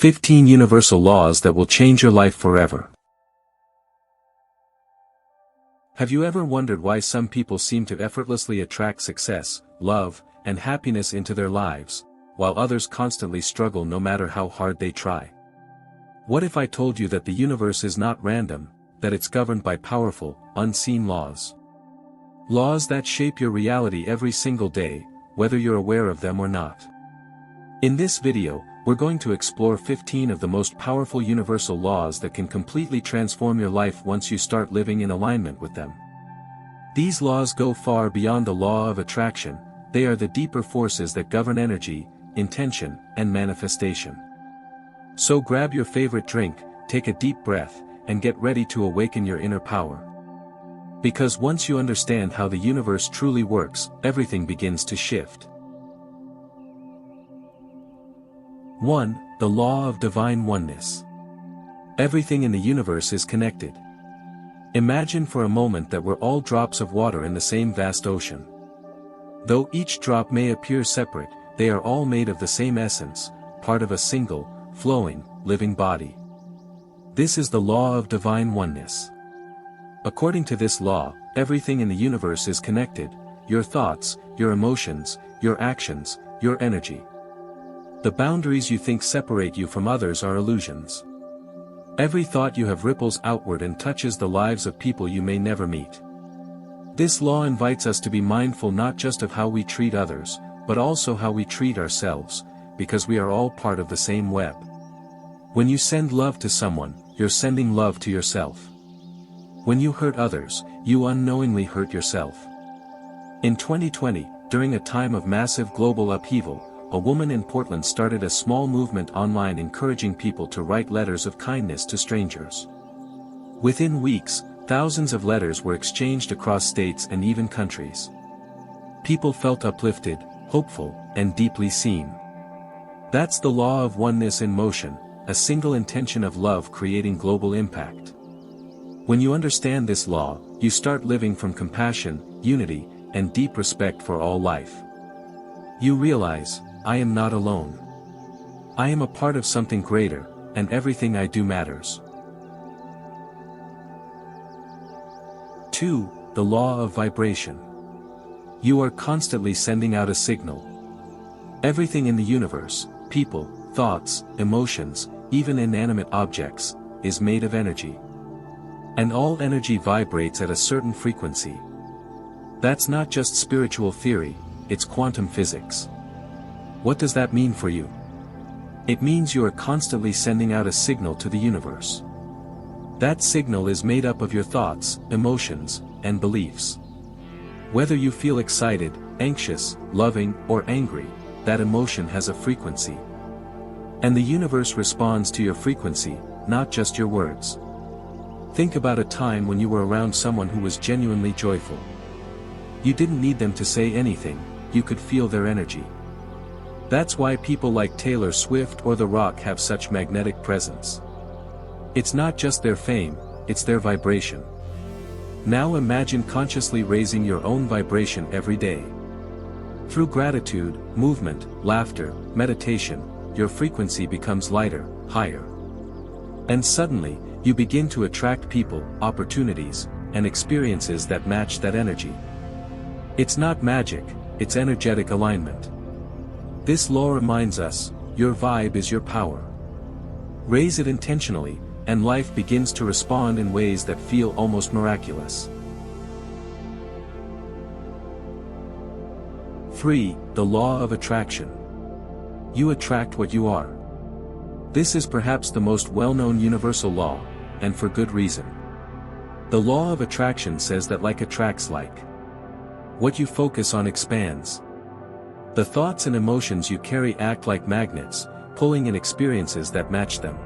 15 Universal Laws that will change your life forever. Have you ever wondered why some people seem to effortlessly attract success, love, and happiness into their lives, while others constantly struggle no matter how hard they try? What if I told you that the universe is not random, that it's governed by powerful, unseen laws? Laws that shape your reality every single day, whether you're aware of them or not. In this video, we're going to explore 15 of the most powerful universal laws that can completely transform your life once you start living in alignment with them. These laws go far beyond the law of attraction. They are the deeper forces that govern energy, intention, and manifestation. So grab your favorite drink, take a deep breath, and get ready to awaken your inner power. Because once you understand how the universe truly works, everything begins to shift. 1. The Law of Divine Oneness. Everything in the universe is connected. Imagine for a moment that we're all drops of water in the same vast ocean. Though each drop may appear separate, they are all made of the same essence, part of a single, flowing, living body. This is the law of divine oneness. According to this law, everything in the universe is connected: your thoughts, your emotions, your actions, your energy. The boundaries you think separate you from others are illusions. Every thought you have ripples outward and touches the lives of people you may never meet. This law invites us to be mindful not just of how we treat others, but also how we treat ourselves, because we are all part of the same web. When you send love to someone, you're sending love to yourself. When you hurt others, you unknowingly hurt yourself. In 2020, during a time of massive global upheaval, a woman in Portland started a small movement online encouraging people to write letters of kindness to strangers. Within weeks, thousands of letters were exchanged across states and even countries. People felt uplifted, hopeful, and deeply seen. That's the law of oneness in motion, a single intention of love creating global impact. When you understand this law, you start living from compassion, unity, and deep respect for all life. You realize, I am not alone. I am a part of something greater, and everything I do matters. 2. The Law of Vibration. You are constantly sending out a signal. Everything in the universe, people, thoughts, emotions, even inanimate objects, is made of energy. And all energy vibrates at a certain frequency. That's not just spiritual theory, it's quantum physics. What does that mean for you? It means you are constantly sending out a signal to the universe. That signal is made up of your thoughts, emotions, and beliefs. Whether you feel excited, anxious, loving, or angry, that emotion has a frequency. And the universe responds to your frequency, not just your words. Think about a time when you were around someone who was genuinely joyful. You didn't need them to say anything, you could feel their energy. That's why people like Taylor Swift or The Rock have such magnetic presence. It's not just their fame, it's their vibration. Now imagine consciously raising your own vibration every day. Through gratitude, movement, laughter, meditation, your frequency becomes lighter, higher. And suddenly, you begin to attract people, opportunities, and experiences that match that energy. It's not magic, it's energetic alignment. This law reminds us, your vibe is your power. Raise it intentionally, and life begins to respond in ways that feel almost miraculous. 3. The Law of Attraction. You attract what you are. This is perhaps the most well-known universal law, and for good reason. The law of attraction says that like attracts like. What you focus on expands. The thoughts and emotions you carry act like magnets, pulling in experiences that match them.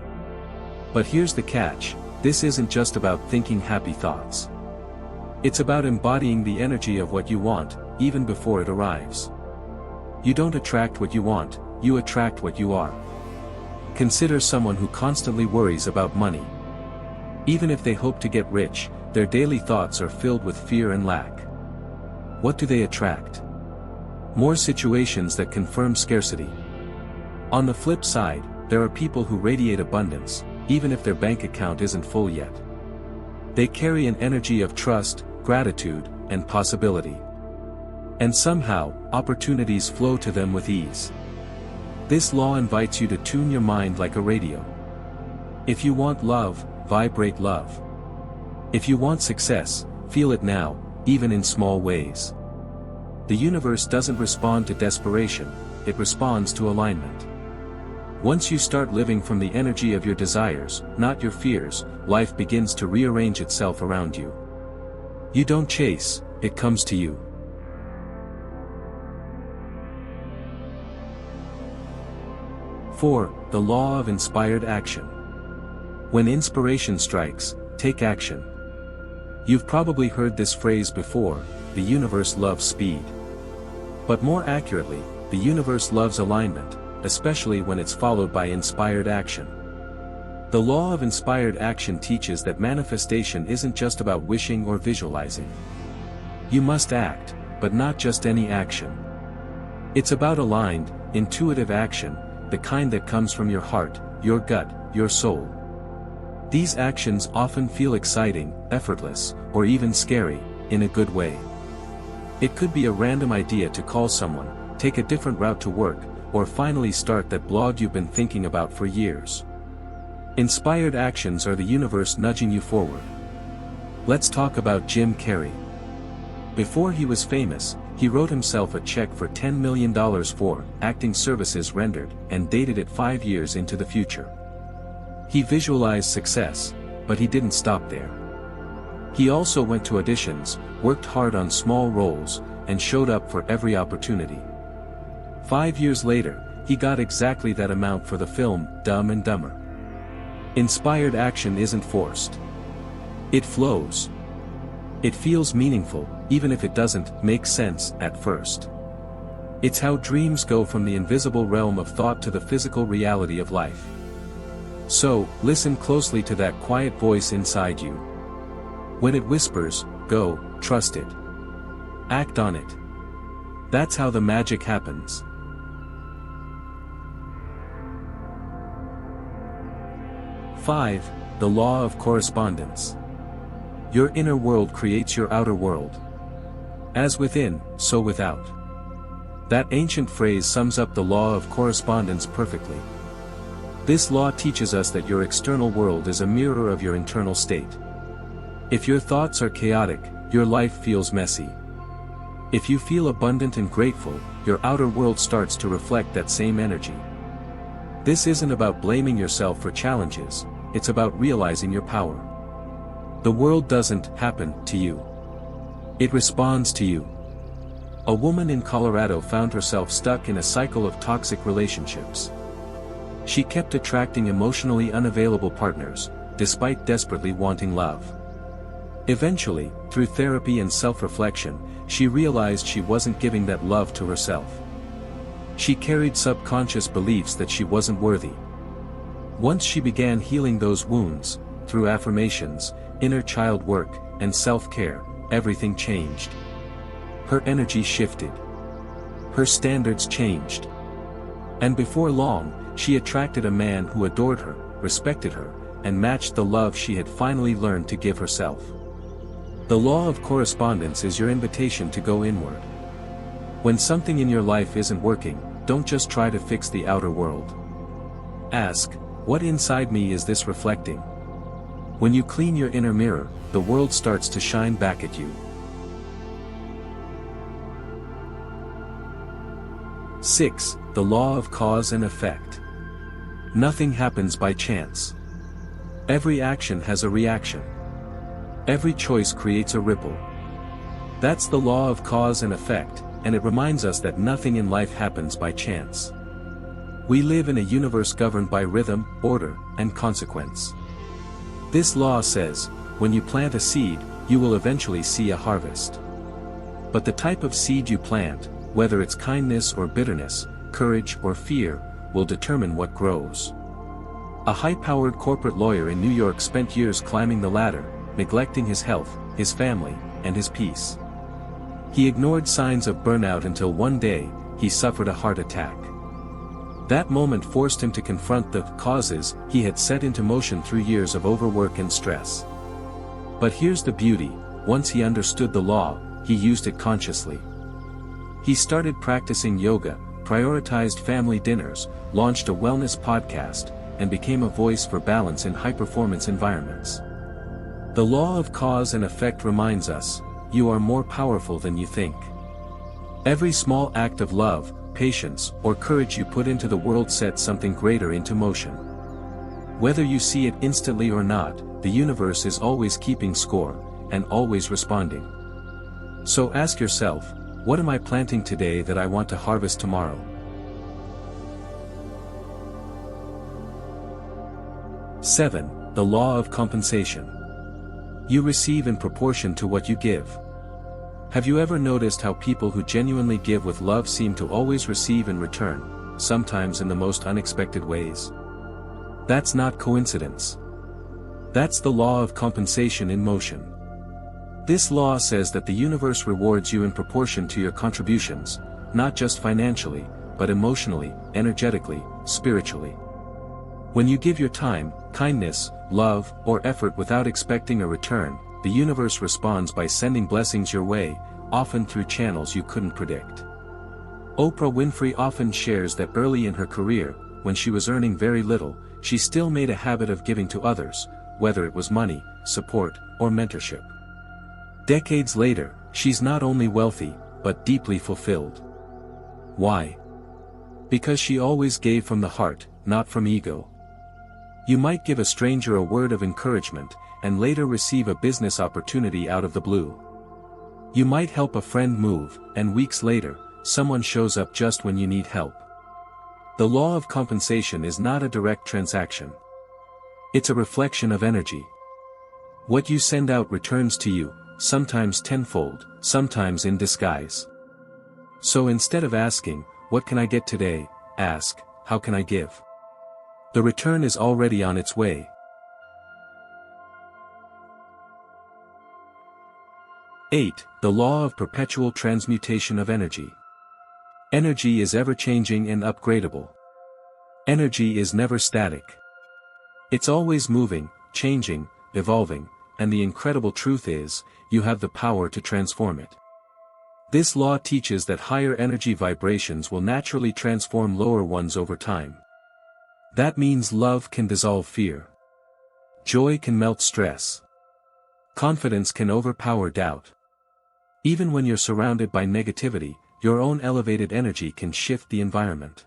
But here's the catch, this isn't just about thinking happy thoughts. It's about embodying the energy of what you want, even before it arrives. You don't attract what you want, you attract what you are. Consider someone who constantly worries about money. Even if they hope to get rich, their daily thoughts are filled with fear and lack. What do they attract? More situations that confirm scarcity. On the flip side, there are people who radiate abundance, even if their bank account isn't full yet. They carry an energy of trust, gratitude, and possibility. And somehow, opportunities flow to them with ease. This law invites you to tune your mind like a radio. If you want love, vibrate love. If you want success, feel it now, even in small ways. The universe doesn't respond to desperation, it responds to alignment. Once you start living from the energy of your desires, not your fears, life begins to rearrange itself around you. You don't chase, it comes to you. 4. The law of inspired action. When inspiration strikes, take action. You've probably heard this phrase before, the universe loves speed. But more accurately, the universe loves alignment, especially when it's followed by inspired action. The law of inspired action teaches that manifestation isn't just about wishing or visualizing. You must act, but not just any action. It's about aligned, intuitive action, the kind that comes from your heart, your gut, your soul. These actions often feel exciting, effortless, or even scary, in a good way. It could be a random idea to call someone, take a different route to work, or finally start that blog you've been thinking about for years. Inspired actions are the universe nudging you forward. Let's talk about Jim Carrey. Before he was famous, he wrote himself a check for $10 million for acting services rendered and dated it 5 years into the future. He visualized success, but he didn't stop there. He also went to auditions, worked hard on small roles, and showed up for every opportunity. 5 years later, he got exactly that amount for the film Dumb and Dumber. Inspired action isn't forced. It flows. It feels meaningful, even if it doesn't make sense at first. It's how dreams go from the invisible realm of thought to the physical reality of life. So, listen closely to that quiet voice inside you. When it whispers, go, trust it. Act on it. That's how the magic happens. 5. The law of correspondence. Your inner world creates your outer world. As within, so without. That ancient phrase sums up the law of correspondence perfectly. This law teaches us that your external world is a mirror of your internal state. If your thoughts are chaotic, your life feels messy. If you feel abundant and grateful, your outer world starts to reflect that same energy. This isn't about blaming yourself for challenges, it's about realizing your power. The world doesn't happen to you. It responds to you. A woman in Colorado found herself stuck in a cycle of toxic relationships. She kept attracting emotionally unavailable partners, despite desperately wanting love. Eventually, through therapy and self-reflection, she realized she wasn't giving that love to herself. She carried subconscious beliefs that she wasn't worthy. Once she began healing those wounds, through affirmations, inner child work, and self-care, everything changed. Her energy shifted. Her standards changed. And before long, she attracted a man who adored her, respected her, and matched the love she had finally learned to give herself. The law of correspondence is your invitation to go inward. When something in your life isn't working, don't just try to fix the outer world. Ask, what inside me is this reflecting? When you clean your inner mirror, the world starts to shine back at you. 6. The law of cause and effect. Nothing happens by chance. Every action has a reaction. Every choice creates a ripple. That's the law of cause and effect, and it reminds us that nothing in life happens by chance. We live in a universe governed by rhythm, order, and consequence. This law says, when you plant a seed, you will eventually see a harvest. But the type of seed you plant, whether it's kindness or bitterness, courage or fear, will determine what grows. A high-powered corporate lawyer in New York spent years climbing the ladder, neglecting his health, his family, and his peace. He ignored signs of burnout until one day, he suffered a heart attack. That moment forced him to confront the causes he had set into motion through years of overwork and stress. But here's the beauty: once he understood the law, he used it consciously. He started practicing yoga, prioritized family dinners, launched a wellness podcast, and became a voice for balance in high-performance environments. The law of cause and effect reminds us, you are more powerful than you think. Every small act of love, patience, or courage you put into the world sets something greater into motion. Whether you see it instantly or not, the universe is always keeping score, and always responding. So ask yourself, what am I planting today that I want to harvest tomorrow? 7. The law of compensation. You receive in proportion to what you give. Have you ever noticed how people who genuinely give with love seem to always receive in return, sometimes in the most unexpected ways? That's not coincidence. That's the law of compensation in motion. This law says that the universe rewards you in proportion to your contributions, not just financially, but emotionally, energetically, spiritually. When you give your time, kindness, love, or effort without expecting a return, the universe responds by sending blessings your way, often through channels you couldn't predict. Oprah Winfrey often shares that early in her career, when she was earning very little, she still made a habit of giving to others, whether it was money, support, or mentorship. Decades later, she's not only wealthy, but deeply fulfilled. Why? Because she always gave from the heart, not from ego. You might give a stranger a word of encouragement, and later receive a business opportunity out of the blue. You might help a friend move, and weeks later, someone shows up just when you need help. The law of compensation is not a direct transaction. It's a reflection of energy. What you send out returns to you, sometimes tenfold, sometimes in disguise. So instead of asking, "What can I get today?" ask, "How can I give?" The return is already on its way. 8. The law of perpetual transmutation of energy. Energy is ever-changing and upgradable. Energy is never static. It's always moving, changing, evolving, and the incredible truth is, you have the power to transform it. This law teaches that higher energy vibrations will naturally transform lower ones over time. That means love can dissolve fear. Joy can melt stress. Confidence can overpower doubt. Even when you're surrounded by negativity, your own elevated energy can shift the environment.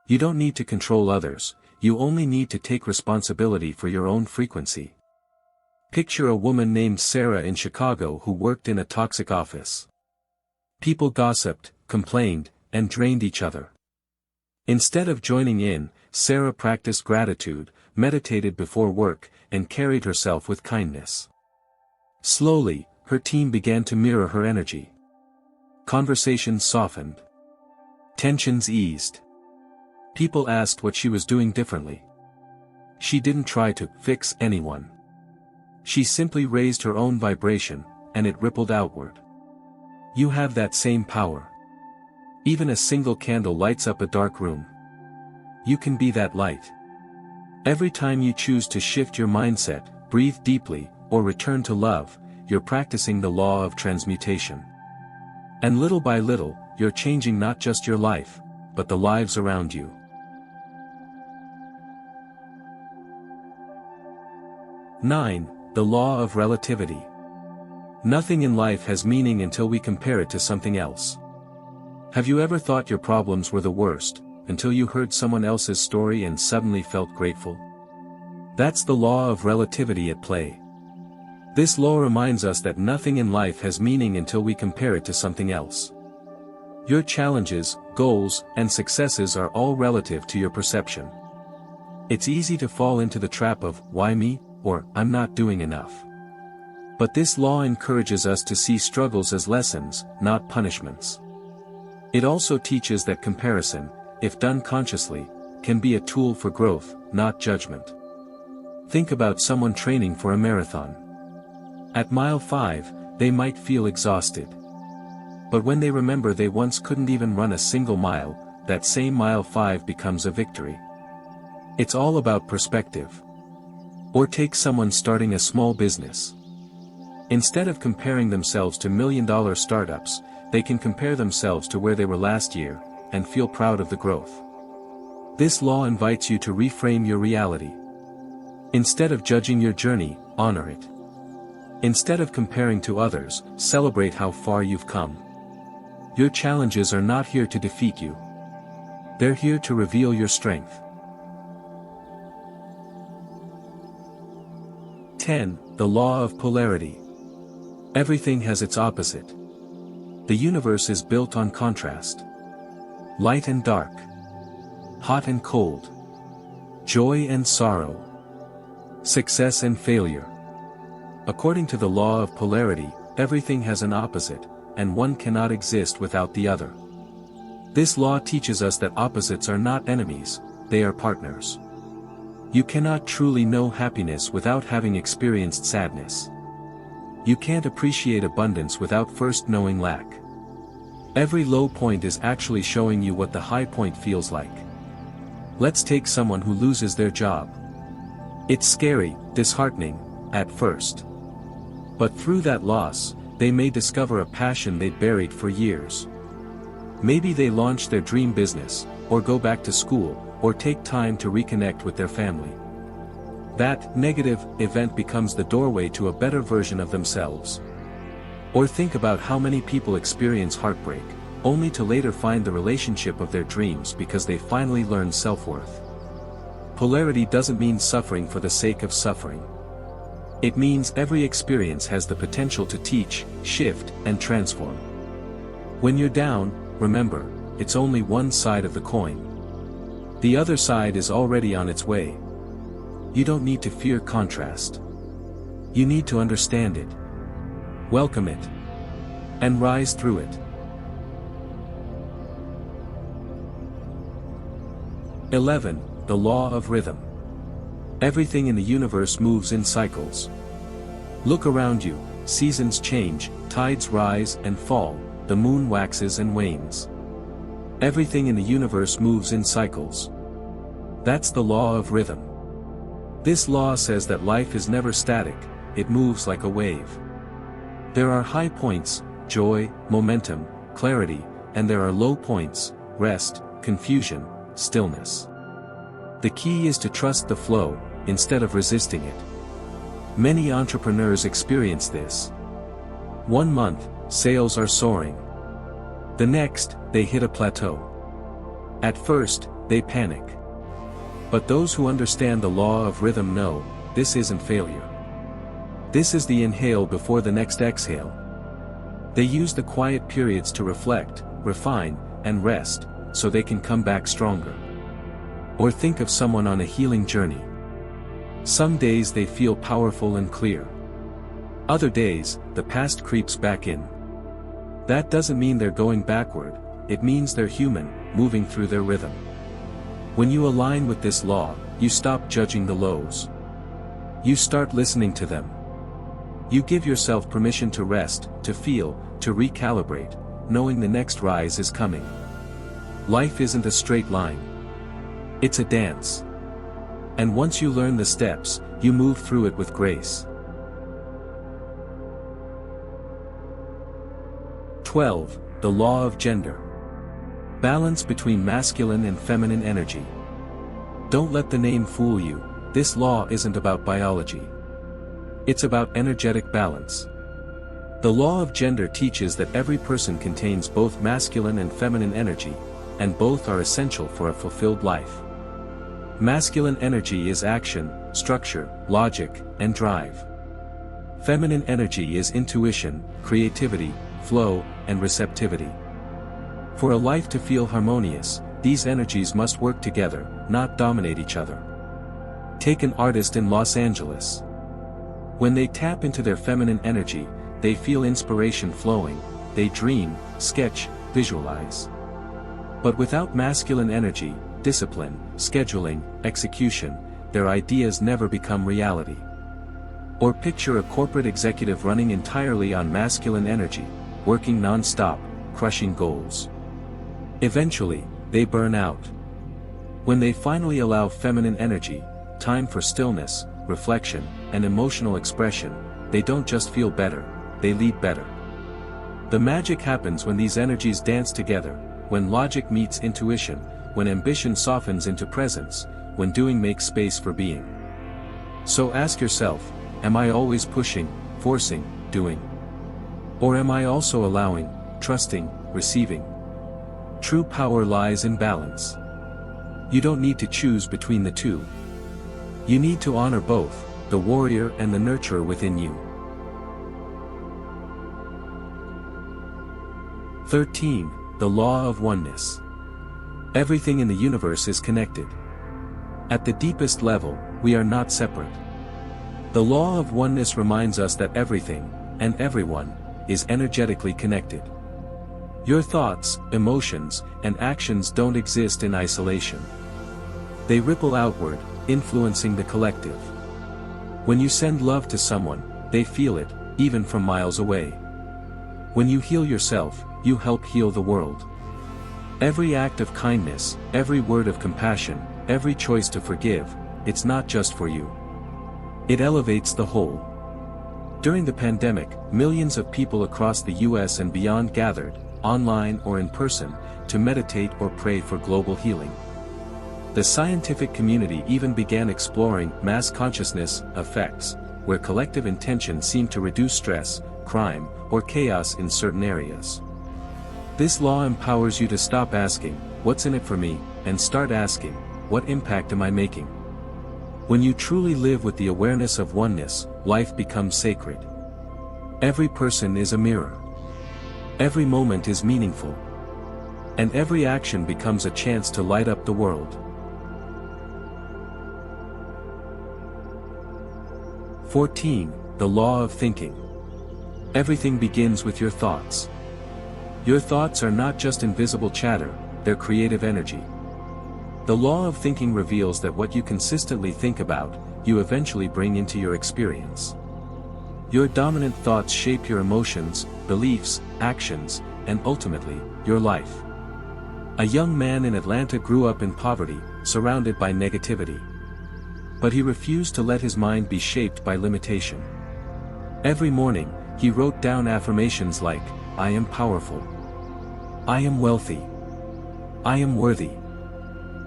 You don't need to control others, you only need to take responsibility for your own frequency. Picture a woman named Sarah in Chicago who worked in a toxic office. People gossiped, complained, and drained each other. Instead of joining in, Sarah practiced gratitude, meditated before work, and carried herself with kindness. Slowly, her team began to mirror her energy. Conversations softened. Tensions eased. People asked what she was doing differently. She didn't try to fix anyone. She simply raised her own vibration, and it rippled outward. You have that same power. Even a single candle lights up a dark room. You can be that light. Every time you choose to shift your mindset, breathe deeply, or return to love, you're practicing the law of transmutation. And little by little, you're changing not just your life, but the lives around you. 9. The law of relativity. Nothing in life has meaning until we compare it to something else. Have you ever thought your problems were the worst, until you heard someone else's story and suddenly felt grateful? That's the law of relativity at play. This law reminds us that nothing in life has meaning until we compare it to something else. Your challenges, goals, and successes are all relative to your perception. It's easy to fall into the trap of, "Why me?" or "I'm not doing enough." But this law encourages us to see struggles as lessons, not punishments. It also teaches that comparison, if done consciously, can be a tool for growth, not judgment. Think about someone training for a marathon. At mile 5, they might feel exhausted. But when they remember they once couldn't even run a single mile, that same mile 5 becomes a victory. It's all about perspective. Or take someone starting a small business. Instead of comparing themselves to million-dollar startups, they can compare themselves to where they were last year, and feel proud of the growth. This law invites you to reframe your reality. Instead of judging your journey, honor it. Instead of comparing to others, celebrate how far you've come. Your challenges are not here to defeat you. They're here to reveal your strength. 10. The law of polarity. Everything has its opposite. The universe is built on contrast. Light and dark. Hot and cold. Joy and sorrow. Success and failure. According to the law of polarity, everything has an opposite, and one cannot exist without the other. This law teaches us that opposites are not enemies, they are partners. You cannot truly know happiness without having experienced sadness. You can't appreciate abundance without first knowing lack. Every low point is actually showing you what the high point feels like. Let's take someone who loses their job. It's scary, disheartening, at first. But through that loss, they may discover a passion they'd buried for years. Maybe they launch their dream business, or go back to school, or take time to reconnect with their family. That negative event becomes the doorway to a better version of themselves. Or think about how many people experience heartbreak, only to later find the relationship of their dreams because they finally learned self-worth. Polarity doesn't mean suffering for the sake of suffering. It means every experience has the potential to teach, shift, and transform. When you're down, remember, it's only one side of the coin. The other side is already on its way. You don't need to fear contrast. You need to understand it. Welcome it. And rise through it. 11. The law of rhythm. Everything in the universe moves in cycles. Look around you, seasons change, tides rise and fall, the moon waxes and wanes. Everything in the universe moves in cycles. That's the law of rhythm. This law says that life is never static, it moves like a wave. There are high points, joy, momentum, clarity, and there are low points, rest, confusion, stillness. The key is to trust the flow, instead of resisting it. Many entrepreneurs experience this. 1 month, sales are soaring. The next, they hit a plateau. At first, they panic. But those who understand the law of rhythm know, this isn't failure. This is the inhale before the next exhale. They use the quiet periods to reflect, refine, and rest, so they can come back stronger. Or think of someone on a healing journey. Some days they feel powerful and clear. Other days, the past creeps back in. That doesn't mean they're going backward, it means they're human, moving through their rhythm. When you align with this law, you stop judging the lows. You start listening to them. You give yourself permission to rest, to feel, to recalibrate, knowing the next rise is coming. Life isn't a straight line. It's a dance. And once you learn the steps, you move through it with grace. 12. The law of gender. Balance between masculine and feminine energy. Don't let the name fool you, this law isn't about biology. It's about energetic balance. The law of gender teaches that every person contains both masculine and feminine energy, and both are essential for a fulfilled life. Masculine energy is action, structure, logic, and drive. Feminine energy is intuition, creativity, flow, and receptivity. For a life to feel harmonious, these energies must work together, not dominate each other. Take an artist in Los Angeles. When they tap into their feminine energy, they feel inspiration flowing, they dream, sketch, visualize. But without masculine energy, discipline, scheduling, execution, their ideas never become reality. Or picture a corporate executive running entirely on masculine energy, working non-stop, crushing goals. Eventually, they burn out. When they finally allow feminine energy, time for stillness, reflection, and emotional expression, they don't just feel better, they lead better. The magic happens when these energies dance together, when logic meets intuition, when ambition softens into presence, when doing makes space for being. So ask yourself, am I always pushing, forcing, doing? Or am I also allowing, trusting, receiving? True power lies in balance. You don't need to choose between the two. You need to honor both, the warrior and the nurturer within you. 13. The Law of Oneness. Everything in the universe is connected. At the deepest level, we are not separate. The law of oneness reminds us that everything, and everyone, is energetically connected. Your thoughts, emotions, and actions don't exist in isolation. They ripple outward, influencing the collective. When you send love to someone, they feel it, even from miles away. When you heal yourself, you help heal the world. Every act of kindness, every word of compassion, every choice to forgive, it's not just for you. It elevates the whole. During the pandemic, millions of people across the US and beyond gathered, online or in person, to meditate or pray for global healing. The scientific community even began exploring mass consciousness effects, where collective intention seemed to reduce stress, crime, or chaos in certain areas. This law empowers you to stop asking, "What's in it for me?" and start asking, "What impact am I making?" When you truly live with the awareness of oneness, life becomes sacred. Every person is a mirror. Every moment is meaningful. And every action becomes a chance to light up the world. 14. The Law of Thinking. Everything begins with your thoughts. Your thoughts are not just invisible chatter, they're creative energy. The law of thinking reveals that what you consistently think about, you eventually bring into your experience. Your dominant thoughts shape your emotions, beliefs, actions, and ultimately, your life. A young man in Atlanta grew up in poverty, surrounded by negativity. But he refused to let his mind be shaped by limitation. Every morning, he wrote down affirmations like, "I am powerful. I am wealthy. I am worthy."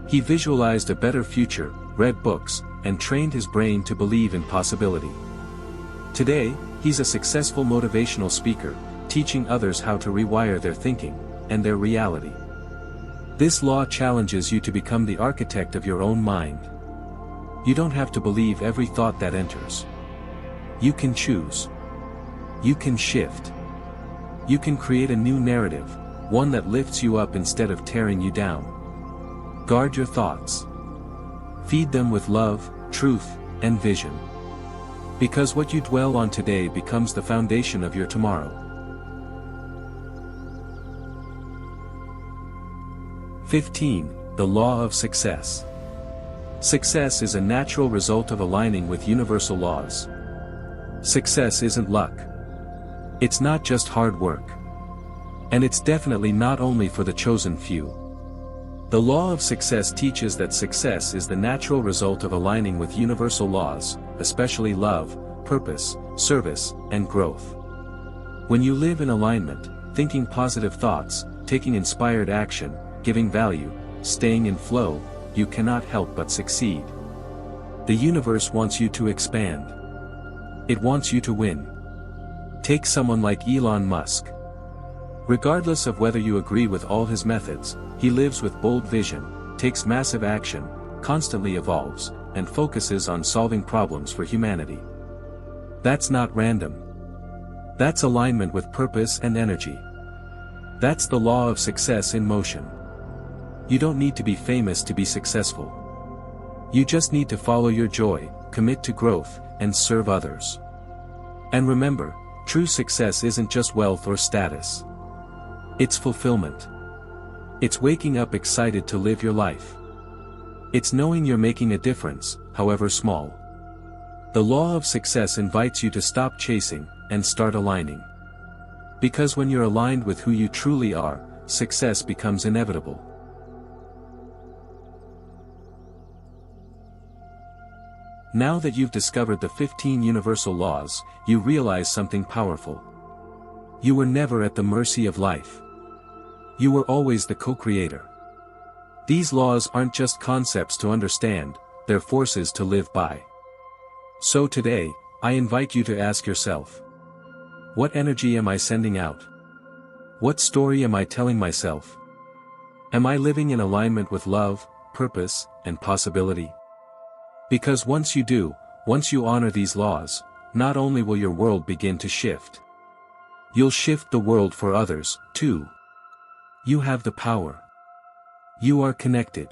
He visualized a better future, read books, and trained his brain to believe in possibility. Today, he's a successful motivational speaker, teaching others how to rewire their thinking, and their reality. This law challenges you to become the architect of your own mind. You don't have to believe every thought that enters. You can choose. You can shift. You can create a new narrative, one that lifts you up instead of tearing you down. Guard your thoughts. Feed them with love, truth, and vision. Because what you dwell on today becomes the foundation of your tomorrow. 15. The Law of Success. Success is a natural result of aligning with universal laws. Success isn't luck. It's not just hard work. And it's definitely not only for the chosen few. The law of success teaches that success is the natural result of aligning with universal laws, especially love, purpose, service, and growth. When you live in alignment, thinking positive thoughts, taking inspired action, giving value, staying in flow, you cannot help but succeed. The universe wants you to expand. It wants you to win. Take someone like Elon Musk. Regardless of whether you agree with all his methods, he lives with bold vision, takes massive action, constantly evolves, and focuses on solving problems for humanity. That's not random. That's alignment with purpose and energy. That's the law of success in motion. You don't need to be famous to be successful. You just need to follow your joy, commit to growth, and serve others. And remember, true success isn't just wealth or status. It's fulfillment. It's waking up excited to live your life. It's knowing you're making a difference, however small. The law of success invites you to stop chasing, and start aligning. Because when you're aligned with who you truly are, success becomes inevitable. Now that you've discovered the 15 universal laws, you realize something powerful. You were never at the mercy of life. You were always the co-creator. These laws aren't just concepts to understand, they're forces to live by. So today, I invite you to ask yourself, what energy am I sending out? What story am I telling myself? Am I living in alignment with love, purpose, and possibility? Because once you do, once you honor these laws, not only will your world begin to shift. You'll shift the world for others, too. You have the power. You are connected.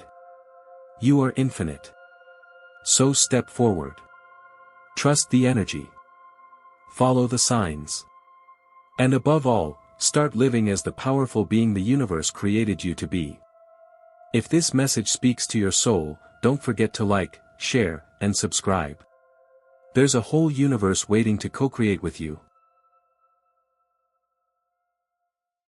You are infinite. So step forward. Trust the energy. Follow the signs. And above all, start living as the powerful being the universe created you to be. If this message speaks to your soul, don't forget to like, share, and subscribe. There's a whole universe waiting to co-create with you.